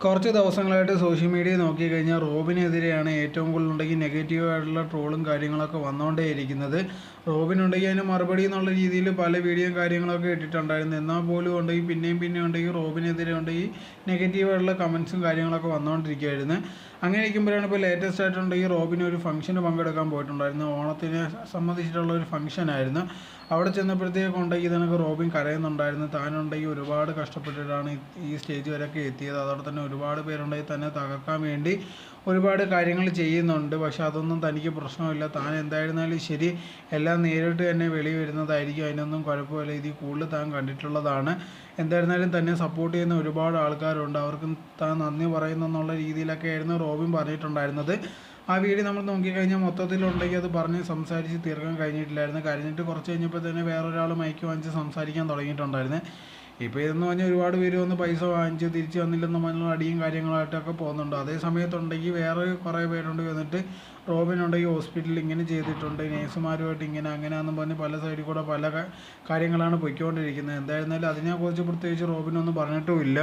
കുറച്ച് ദിവസങ്ങളായിട്ട് social media നോക്കിക്കഴിഞ്ഞാൽ റോബിനെതിരെയാണ് ഏറ്റവും കൂടുതലുണ്ടെങ്കിൽ നെഗറ്റീവായിട്ടുള്ള ട്രോളും കാര്യങ്ങളൊക്കെ വന്നുകൊണ്ടേയിരിക്കുന്നത്. റോബിനുണ്ടെങ്കിൽ അതിന് മറുപടി എന്നുള്ള രീതിയിൽ പല വീഡിയോയും കാര്യങ്ങളൊക്കെ ഇട്ടിട്ടുണ്ടായിരുന്നു. എന്നാൽ പോലും ഉണ്ടെങ്കിൽ പിന്നെയും ഉണ്ടെങ്കിൽ റോബിനെതിരെ ഉണ്ടെങ്കിൽ നെഗറ്റീവായിട്ടുള്ള കമൻസും കാര്യങ്ങളൊക്കെ വന്നുകൊണ്ടിരിക്കുകയായിരുന്നു. അങ്ങനെ ഇരിക്കുമ്പോഴാണ് ഇപ്പോൾ ലേറ്റസ്റ്റ് ആയിട്ടുണ്ടെങ്കിൽ റോബിന് ഒരു ഫംഗ്ഷന് പങ്കെടുക്കാൻ പോയിട്ടുണ്ടായിരുന്നു. ഓണത്തിനെ സംബന്ധിച്ചിട്ടുള്ള ഒരു ഫംഗ്ഷനായിരുന്നു. അവിടെ ചെന്നപ്പോഴത്തേക്ക് ഉണ്ടെങ്കിൽ ഇതിനൊക്കെ റോബിൻ കരയുന്നുണ്ടായിരുന്നു. താനുണ്ടെങ്കിൽ ഒരുപാട് കഷ്ടപ്പെട്ടിട്ടാണ് ഈ സ്റ്റേജ് വരെയൊക്കെ എത്തിയത്. അതോടെ തന്നെ ഒരുപാട് പേരുണ്ടെങ്കിൽ തന്നെ തകർക്കാൻ വേണ്ടി ഒരുപാട് കാര്യങ്ങൾ ചെയ്യുന്നുണ്ട്. പക്ഷെ അതൊന്നും തനിക്ക് പ്രശ്നമില്ല. താൻ എന്തായിരുന്നാലും ശരി, എല്ലാം നേരിട്ട് തന്നെ വെളി വരുന്നതായിരിക്കും. അതിനൊന്നും കുഴപ്പമില്ല. ഇതിൽ കൂടുതൽ താൻ കണ്ടിട്ടുള്ളതാണ്. എന്തായിരുന്നാലും തന്നെ സപ്പോർട്ട് ചെയ്യുന്ന ഒരുപാട് ആൾക്കാരുണ്ട്. അവർക്കും താൻ നന്ദി പറയുന്നെന്നുള്ള രീതിയിലൊക്കെ ആയിരുന്നു റോബിൻ പറഞ്ഞിട്ടുണ്ടായിരുന്നത്. ആ വീഡിയോ നമ്മൾ നോക്കിക്കഴിഞ്ഞാൽ മൊത്തത്തിലുണ്ടെങ്കിൽ അത് പറഞ്ഞ് സംസാരിച്ച് തീർക്കാൻ കഴിഞ്ഞിട്ടില്ലായിരുന്നു. കരഞ്ഞിട്ട് കുറച്ച് കഴിഞ്ഞപ്പോൾ തന്നെ വേറൊരാൾ മൈക്ക് വാങ്ങിച്ച് സംസാരിക്കാൻ തുടങ്ങിയിട്ടുണ്ടായിരുന്നു. ഇപ്പോൾ ഇതെന്ന് പറഞ്ഞാൽ ഒരുപാട് പേര് വന്ന് പൈസ വാങ്ങിച്ച് തിരിച്ച് വന്നില്ലെന്ന് പറഞ്ഞ അടിയും കാര്യങ്ങളായിട്ടൊക്കെ പോകുന്നുണ്ട്. അതേ സമയത്തുണ്ടെങ്കിൽ വേറെ കുറേ പേരുണ്ട് വന്നിട്ട് റോബിനുണ്ടെങ്കിൽ ഹോസ്പിറ്റലിൽ ഇങ്ങനെ ചെയ്തിട്ടുണ്ട്, നേഴ്സുമാരുമായിട്ട് ഇങ്ങനെ അങ്ങനെയാണെന്ന് പറഞ്ഞ് പല സൈഡിൽ കൂടെ പല കാര്യങ്ങളാണ് പൊയ്ക്കൊണ്ടിരിക്കുന്നത്. എന്തായിരുന്നാലും അതിനെക്കുറിച്ച് പ്രത്യേകിച്ച് റോബിനൊന്നും പറഞ്ഞിട്ടുമില്ല.